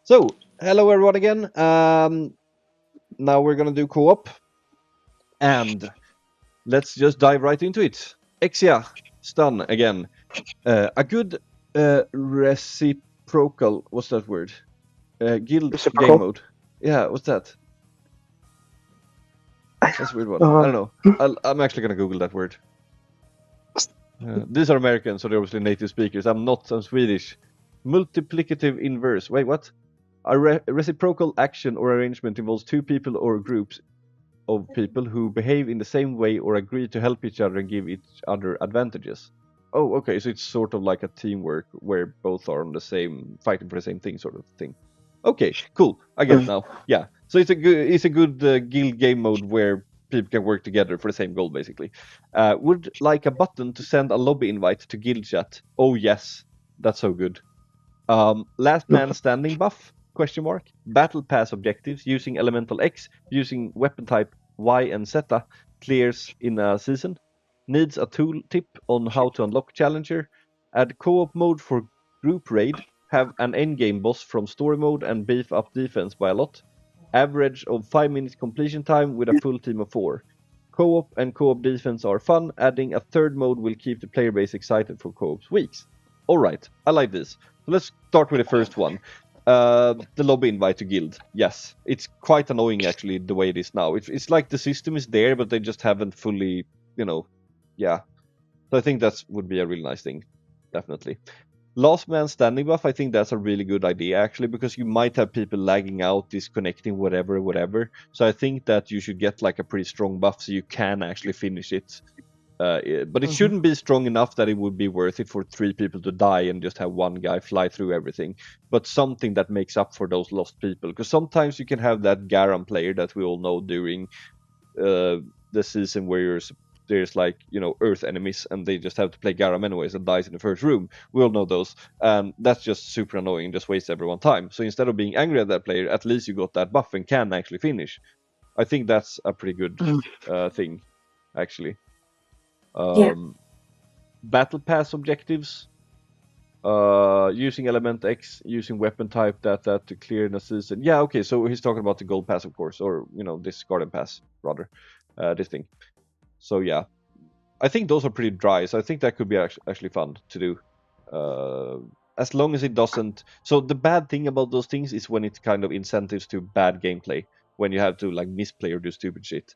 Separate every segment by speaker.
Speaker 1: So, hello everyone again. Now we're gonna do co-op, and let's just dive right into it. Exia STUN again. A good reciprocal. What's that word? Guild
Speaker 2: Reciprocal?
Speaker 1: game mode. Yeah, what's that? That's a weird one. I don't know. I'm actually gonna Google that word. These are Americans, so they're obviously native speakers. I'm not. I'm Swedish. Multiplicative inverse. Wait, what? A reciprocal action or arrangement involves two people or groups of people who behave in the same way or agree to help each other and give each other advantages. Oh, okay, so it's sort of like a teamwork where both are on the same, fighting for the same thing, sort of thing. Okay, cool. I get it now. Yeah, so it's a good guild game mode where people can work together for the same goal, basically. Would like a button to send a lobby invite to guild chat. Oh yes, that's so good. Last man standing buff? Question mark. Battle pass objectives using elemental X, using weapon type Y and Zeta clears in a season. Needs a tool tip on how to unlock challenger. Add co-op mode for group raid. Have an endgame boss from story mode and beef up defense by a lot. Average of 5 minutes completion time with a full team of 4. Co-op and co-op defense are fun. Adding a third mode will keep the player base excited for co-op's weeks. Alright, I like this. So let's start with the first one. The lobby invite to guild. Yes, it's quite annoying actually the way it is now. It's like the system is there, but they just haven't fully, yeah. So I think that would be a really nice thing, definitely. Last man standing buff, I think that's a really good idea actually, because you might have people lagging out, disconnecting, whatever. So I think that you should get like a pretty strong buff so you can actually finish it. But it shouldn't be strong enough that it would be worth it for 3 people to die and just have one guy fly through everything. But something that makes up for those lost people. Because sometimes you can have that Garam player that we all know during the season where there's like, earth enemies and they just have to play Garam anyways and dies in the first room. We all know those. And that's just super annoying, just wastes everyone's time. So instead of being angry at that player, at least you got that buff and can actually finish. I think that's a pretty good thing, actually. Battle pass objectives. Using element X, using weapon type that to clear in a season. Yeah, okay, so he's talking about the gold pass, of course, or this garden pass rather, this thing. So yeah, I think those are pretty dry. So I think that could be actually fun to do, as long as it doesn't. So the bad thing about those things is when it kind of incentives to bad gameplay, when you have to like misplay or do stupid shit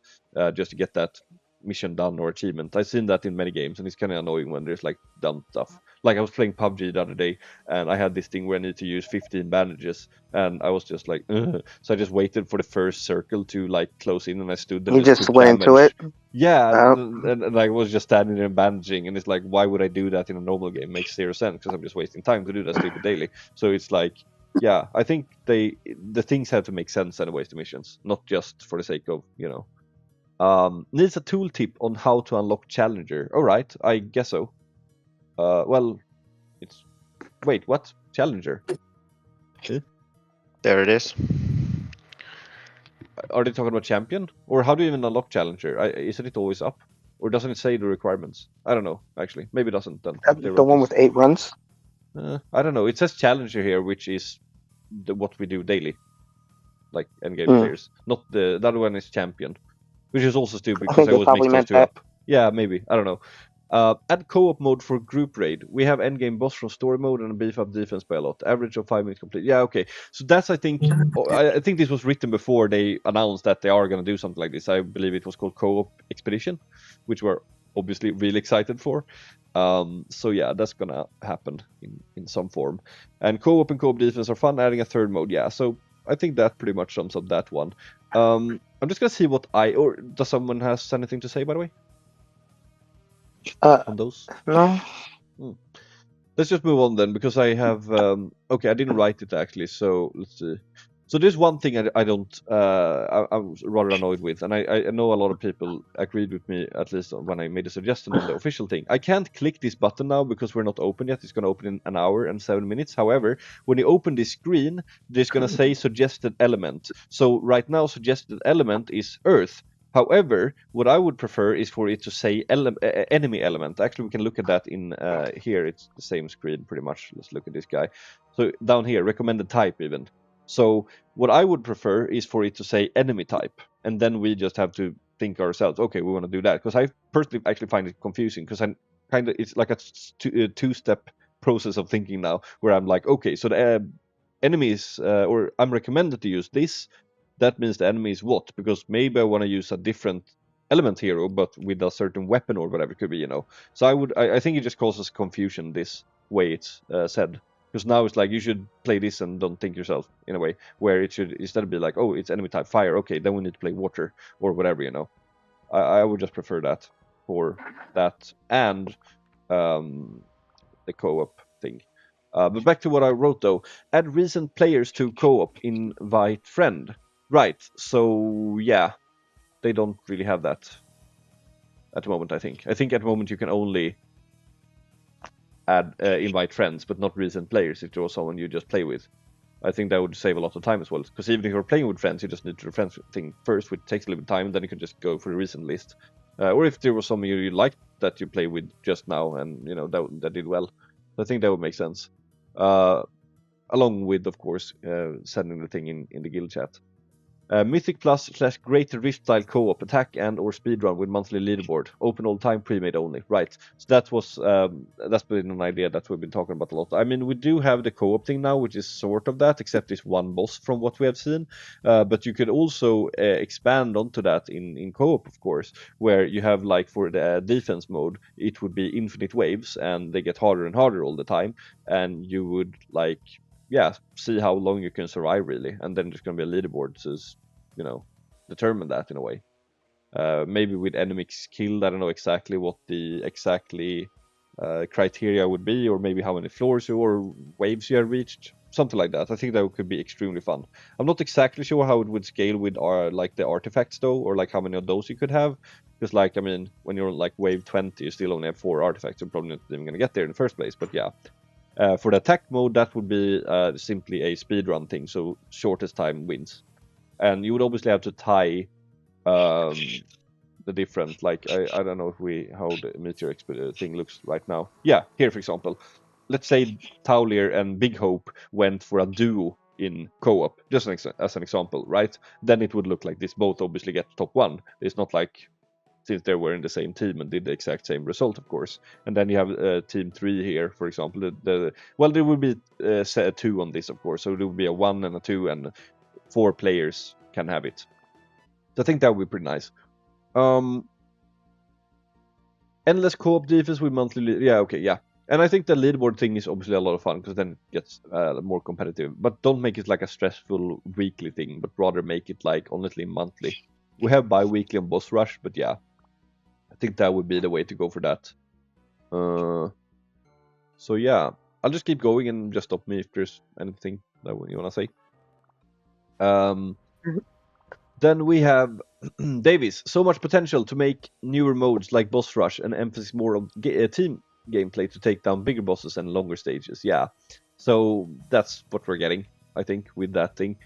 Speaker 1: just to get that mission done or achievement. I've seen that in many games, and it's kind of annoying when there's like dumb stuff. Like I was playing PUBG the other day, and I had this thing where I need to use 15 bandages, and I was just like, ugh. So I just waited for the first circle to like close in, and I stood and
Speaker 2: You
Speaker 1: just
Speaker 2: just
Speaker 1: took
Speaker 2: went into
Speaker 1: damage.
Speaker 2: it.
Speaker 1: Yeah,
Speaker 2: Oh.
Speaker 1: and I was just standing there and bandaging, and it's like, why would I do that in a normal game? It makes zero sense because I'm just wasting time to do that stupid daily. So it's like, yeah, I think the things have to make sense anyways, the missions, not just for the sake of, needs a tooltip on how to unlock challenger. All right, I guess so. Well, it's wait, what challenger?
Speaker 3: There it is.
Speaker 1: Are they talking about champion, or how do you even unlock challenger? Isn't it always up, or doesn't it say the requirements? I don't know. Actually, maybe it doesn't. Then
Speaker 2: The one with 8 runs.
Speaker 1: I don't know. It says challenger here, which is what we do daily, like endgame players. Not the other one is champion, which is also stupid because I always mix those two up. Yeah, maybe. I don't know. Add co-op mode for group raid. We have endgame boss from story mode and beef up defense by a lot. Average of 5 minutes complete. Yeah, okay. So that's I think this was written before they announced that they are going to do something like this. I believe it was called co-op expedition, which we're obviously really excited for. So yeah, that's gonna happen in some form. And co-op and co-op defense are fun. Adding a third mode. Yeah, so I think that pretty much sums up that one. I'm just gonna see what or does someone has anything to say, by the way? On those?
Speaker 2: No.
Speaker 1: Let's just move on then, because I have okay, I didn't write it actually, so let's see. So there's one thing I don't I'm rather annoyed with, and I know a lot of people agreed with me, at least when I made a suggestion on the official thing. I can't click this button now because we're not open yet. It's going to open in an hour and 7 minutes. However, when you open this screen, there's going to say suggested element. So right now, suggested element is Earth. However, what I would prefer is for it to say enemy element. Actually, we can look at that in here. It's the same screen pretty much. Let's look at this guy. So down here, recommended type even. So what I would prefer is for it to say enemy type, and then we just have to think ourselves, okay, we want to do that. Because I personally actually find it confusing, because I'm kind of, it's like a two-step process of thinking now, where I'm like, okay, so the enemies, or I'm recommended to use this. That means the enemy is what? Because maybe I want to use a different element hero, but with a certain weapon or whatever it could be, So I think it just causes confusion this way it's said. Because now it's like you should play this and don't think yourself, in a way, where it should instead be like, oh, it's enemy type fire. Okay, then we need to play water or whatever. I would just prefer that for that and the co-op thing. But back to what I wrote though. Add recent players to co-op, invite friend. Right. So yeah, they don't really have that at the moment. I think at the moment you can only add invite friends, but not recent players if there was someone you just play with. I think that would save a lot of time as well. Because even if you're playing with friends, you just need to do the friends thing first, which takes a little bit of time, and then you can just go for the recent list. Or if there was someone you liked that you play with just now, and that did well, I think that would make sense. Along with, of course, sending the thing in the guild chat. Mythic Plus / Greater Rift style co-op, attack and or speedrun with monthly leaderboard, open all time, pre-made only. Right. So that's been an idea that we've been talking about a lot. I mean, we do have the co-op thing now, which is sort of that, except it's one boss from what we have seen. But you could also expand onto that in co-op, of course, where you have like for the defense mode, it would be infinite waves, and they get harder and harder all the time, and you would like see how long you can survive really, and then there's going to be a leaderboard to determine that in a way. Maybe with enemies killed, I don't know exactly what the criteria would be, or maybe how many floors or waves you have reached, something like that. I think that could be extremely fun. I'm not exactly sure how it would scale with the artifacts though, or like how many of those you could have, because like I mean, when you're like wave 20, you still only have 4 artifacts. You're probably not even going to get there in the first place, but yeah. For the attack mode, that would be simply a speedrun thing, so shortest time wins. And you would obviously have to tie the different, like, I don't know how the meteor thing looks right now. Yeah, here for example, let's say Taulier and Big Hope went for a duo in co-op, just as an example, right? Then it would look like this. Both obviously get top 1. It's not like, since they were in the same team and did the exact same result, of course. And then you have team 3 here, for example. There would be 2 on this, of course. So there would be a 1 and a 2, and 4 players can have it. So I think that would be pretty nice. Endless co-op defense with monthly. Yeah, okay, yeah. And I think the leaderboard thing is obviously a lot of fun, because then it gets more competitive. But don't make it like a stressful weekly thing, but rather make it like honestly monthly. We have bi-weekly on Boss Rush, but yeah, I think that would be the way to go for that. So yeah, I'll just keep going and just stop me if there's anything that you want to say. Then we have Davies. So much potential to make newer modes like Boss Rush, and emphasis more on team gameplay to take down bigger bosses and longer stages. Yeah, so that's what we're getting, I think, with that thing.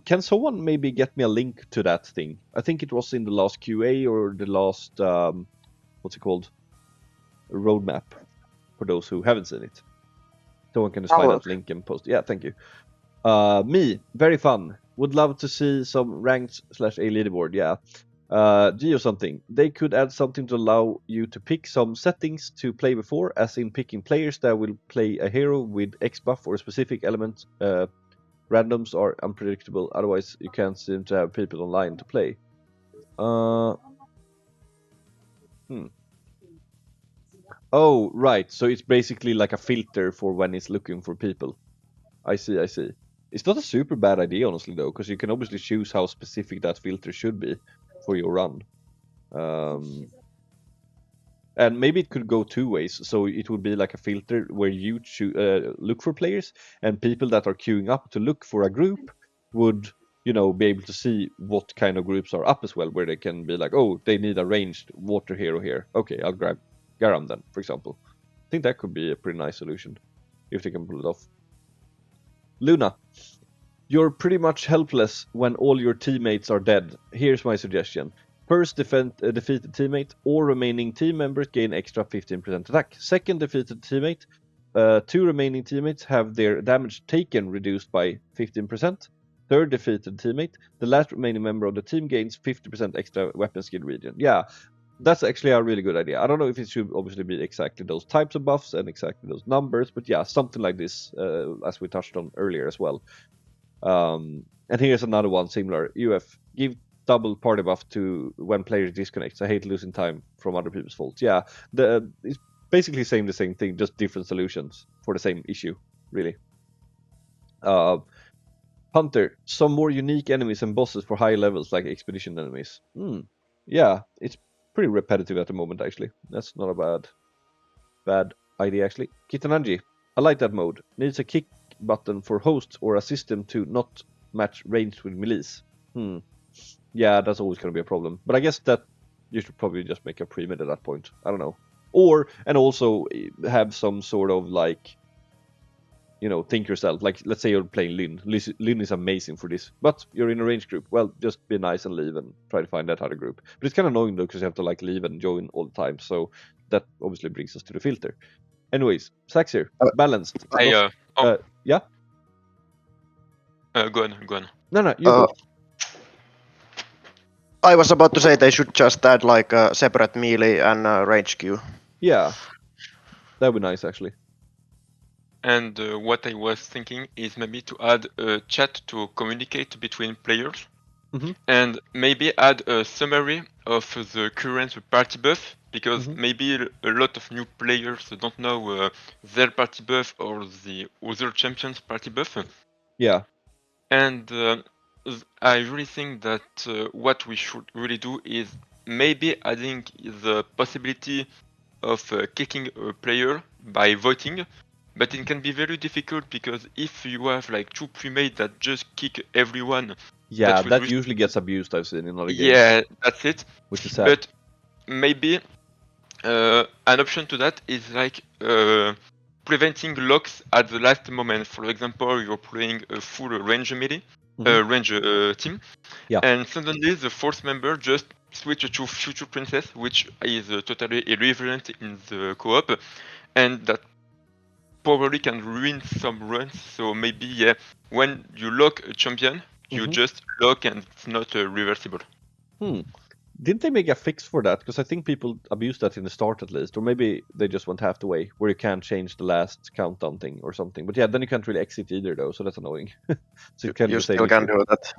Speaker 1: Can someone maybe get me a link to that thing? I think it was in the last QA or the last what's it called? Roadmap, for those who haven't seen it. Someone can just find that link and post. Yeah, thank you. Me, very fun. Would love to see some ranked / a leaderboard. Yeah. Geo something. They could add something to allow you to pick some settings to play before, as in picking players that will play a hero with X buff or a specific element. Randoms are unpredictable. Otherwise, you can't seem to have people online to play. Oh, right. So it's basically like a filter for when it's looking for people. I see. It's not a super bad idea, honestly, though, because you can obviously choose how specific that filter should be for your run. And maybe it could go 2 ways. So it would be like a filter where you look for players, and people that are queuing up to look for a group would, be able to see what kind of groups are up as well, where they can be like, oh, they need a ranged water hero here. Okay, I'll grab Garam then, for example. I think that could be a pretty nice solution if they can pull it off. Luna, you're pretty much helpless when all your teammates are dead. Here's my suggestion. First defeated teammate or remaining team members gain extra 15% attack. Second defeated teammate, 2 remaining teammates have their damage taken reduced by 15%. third defeated teammate, the last remaining member of the team gains 50% extra weapon skill regen. Yeah, that's actually a really good idea. I don't know if it should obviously be exactly those types of buffs and exactly those numbers, but yeah, something like this, as we touched on earlier as well. And here's another one similar. UF, give double party buff to when players disconnect. I hate losing time from other people's faults. Yeah, it's basically saying the same thing, just different solutions for the same issue, really. Hunter, some more unique enemies and bosses for higher levels like expedition enemies. Yeah, it's pretty repetitive at the moment actually. That's not a bad idea actually. Kitananji, I like that mode. Needs a kick button for hosts or a system to not match range with melees. Yeah, that's always going to be a problem. But I guess that you should probably just make a pre-med at that point. I don't know. And also have some sort of like, think yourself. Like, let's say you're playing Lyn. Lyn is amazing for this, but you're in a range group. Well, just be nice and leave and try to find that other group. But it's kind of annoying though, because you have to like leave and join all the time. So that obviously brings us to the filter. Anyways, Saxir, balanced. Yeah?
Speaker 2: Go on.
Speaker 1: No, you go.
Speaker 3: I was about to say they should just add like a separate melee and a range queue.
Speaker 1: Yeah, that would be nice actually.
Speaker 2: And what I was thinking is maybe to add a chat to communicate between players, and maybe add a summary of the current party buff, because maybe a lot of new players don't know their party buff or the other champions' party buff.
Speaker 1: Yeah.
Speaker 2: And I really think that what we should really do is maybe adding the possibility of kicking a player by voting, but it can be very difficult because if you have like 2 pre-made that just kick everyone,
Speaker 1: that usually gets abused. I've seen in other games.
Speaker 2: Yeah, that's it.
Speaker 1: Which is sad.
Speaker 2: But maybe an option to that is like preventing locks at the last moment. For example, you're playing a full range melee, range team, and suddenly the fourth member just switch to Future Princess, which is totally irrelevant in the co-op, and that probably can ruin some runs. So maybe when you lock a champion, you just lock and it's not reversible.
Speaker 1: Didn't they make a fix for that? Because I think people abuse that in the start at least, or maybe they just went half the way, where you can't change the last countdown thing or something. But yeah, then you can't really exit either though, so that's annoying. So
Speaker 3: you still can do that.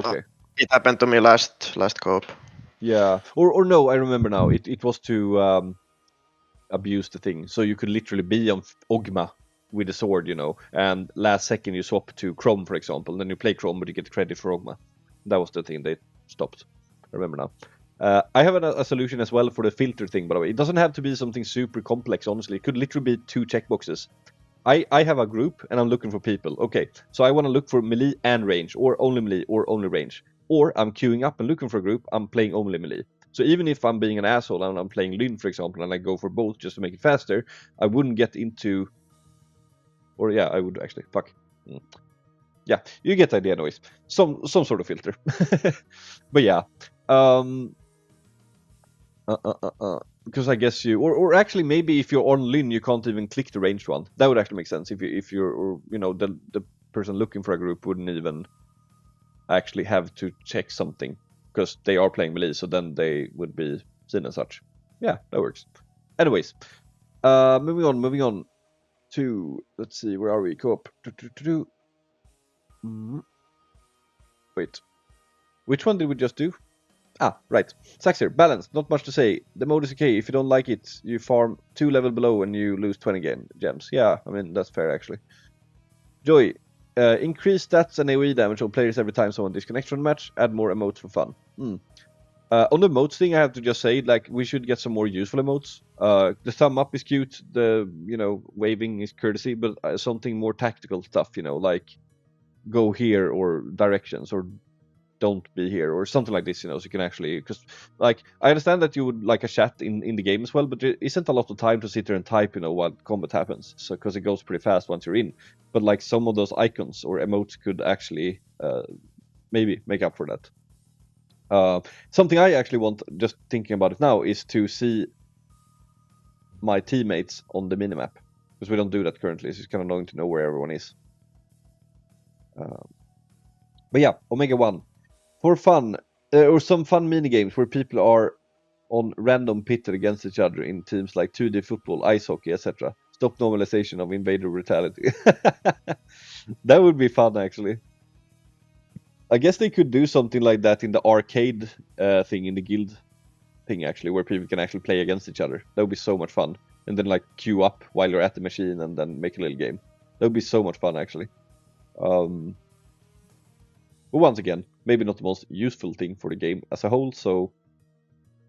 Speaker 1: Okay.
Speaker 3: It happened to me last co-op.
Speaker 1: Yeah, or no, I remember now. It was to abuse the thing, so you could literally be on Ogma with a sword, and last second you swap to Chrome, for example, and then you play Chrome, but you get credit for Ogma. That was the thing they stopped. I remember now. I have a solution as well for the filter thing, by the way. It doesn't have to be something super complex, honestly. It could literally be 2 checkboxes. I have a group and I'm looking for people. Okay, so I want to look for melee and range, or only melee or only range. Or I'm queuing up and looking for a group, I'm playing only melee. So even if I'm being an asshole and I'm playing Lyn, for example, and I go for both just to make it faster, I wouldn't get into... Or yeah, I would actually. Fuck. Yeah, you get the idea anyways. Some sort of filter. But yeah. Because I guess you... Or actually maybe if you're on Lyn, you can't even click the ranged one. That would actually make sense. If you're or, the person looking for a group wouldn't even actually have to check something, because they are playing melee, so then they would be seen as such. Yeah, that works. Anyways, moving on to, let's see, where are we? Co-op. Wait, which one did we just do? Right. Saxir, balanced, not much to say. The mode is okay. If you don't like it, you farm 2 level below and you lose 20 gems. Yeah, I mean, that's fair actually. Joy, increase stats and AoE damage on players every time someone disconnects from the match. Add more emotes for fun. On the emotes thing, I have to just say, like, we should get some more useful emotes. The thumb up is cute. The waving is courtesy, but something more tactical stuff. Like go here or directions or don't be here or something like this. So you can actually, because like I understand that you would like a chat in the game as well, but there isn't a lot of time to sit there and type while combat happens. So because it goes pretty fast once you're in. But like some of those icons or emotes could actually maybe make up for that. Something I actually want, just thinking about it now, is to see my teammates on the minimap, because we don't do that currently. So it's kind of annoying to know where everyone is. But yeah, OmegaOne. For fun, or some fun mini games where people are on random pitted against each other in teams like 2D football, ice hockey, etc. Stop normalization of invader brutality. That would be fun, actually. I guess they could do something like that in the arcade thing, in the guild thing, actually, where people can actually play against each other. That would be so much fun. And then like queue up while you're at the machine and then make a little game. That would be so much fun, actually. But once again, maybe not the most useful thing for the game as a whole, so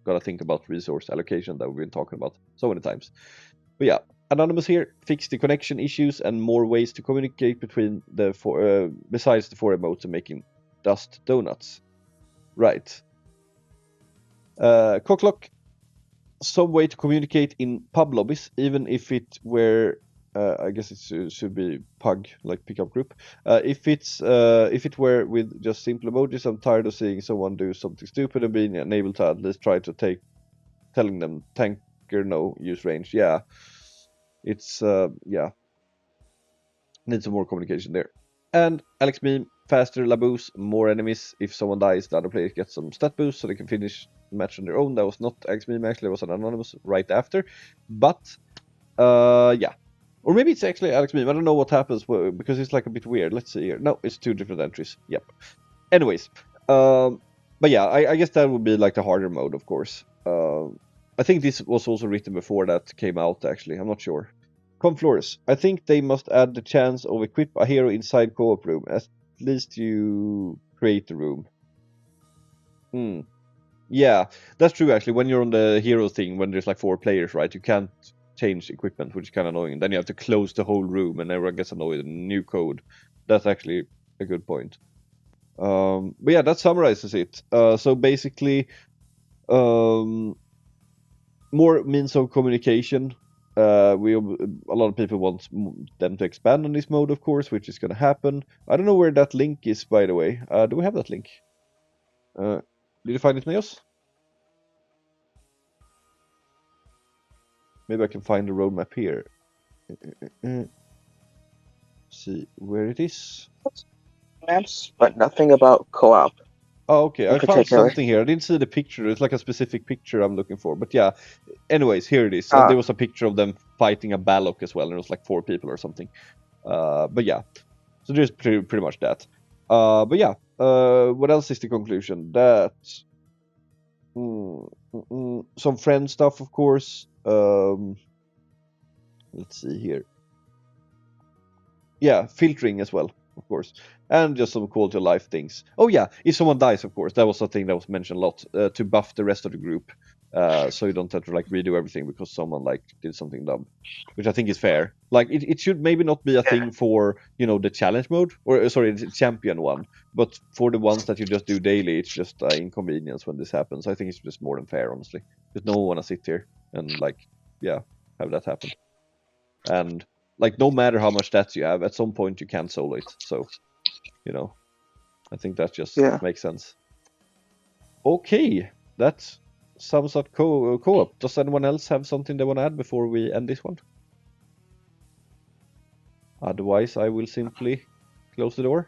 Speaker 1: gotta think about resource allocation that we've been talking about so many times. But yeah, Anonymous here, fix the connection issues and more ways to communicate between the besides the 4 emotes and making dust donuts. Right. Cockclock, some way to communicate in pub lobbies, even if it were, I guess it should be pug, like pickup group. If it were with just simple emojis, I'm tired of seeing someone do something stupid and being unable to at least try to telling them tanker no use range. Yeah, it's yeah, need some more communication there. And alexmeme, faster laboos, more enemies. If someone dies, the other player gets some stat boost so they can finish the match on their own. That was not alexmeme, actually, it was an anonymous right after. But yeah, or maybe it's actually alexmeme. I don't know what happens because it's like a bit weird. Let's see here. No, it's 2 different entries. Yep. Anyways, but yeah, I guess that would be like the harder mode, of course. I think this was also written before that came out, actually. I'm not sure. Comeflorez. I think they must add the chance of equip a hero inside co-op room. At least you create the room. Yeah, that's true, actually. When you're on the hero thing, when there's like 4 players, right, you can't change equipment, which is kind of annoying. Then you have to close the whole room and everyone gets annoyed and new code. That's actually a good point. But yeah, that summarizes it. So basically, more means of communication. A lot of people want them to expand on this mode, of course, which is going to happen. I don't know where that link is, by the way. Do we have that link? Did you find it, Neos? Maybe I can find the roadmap here. See where it is.
Speaker 3: Maps, but nothing about co-op.
Speaker 1: Oh, okay. I found
Speaker 3: particular.
Speaker 1: something here. I didn't see the picture. It's like a specific picture I'm looking for. But yeah, anyways, here it is. And there was a picture of them fighting a Balok as well. And it was like 4 people or something. But yeah, so there's pretty much that. But yeah, what else is the conclusion? That some friend stuff, of course. Let's see here. Yeah, filtering as well, of course, and just some quality of life things. Oh yeah, if someone dies, of course, that was a thing that was mentioned a lot, to buff the rest of the group, so you don't have to like redo everything because someone like did something dumb, which I think is fair. Like it should maybe not be a thing for, you know, the challenge mode, or sorry, the champion one, but for the ones that you just do daily, it's just inconvenience when this happens. I think it's just more than fair, honestly, because no one wanna sit here and like, yeah, have that happen. And like, no matter how much stats you have, at some point you can't solo it. So, you know, I think that just makes sense. Okay, that sums up co-op. Does anyone else have something they want to add before we end this one? Otherwise, I will simply close the door.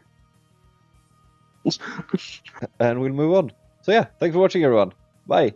Speaker 1: And we'll move on. So yeah, thanks for watching, everyone. Bye.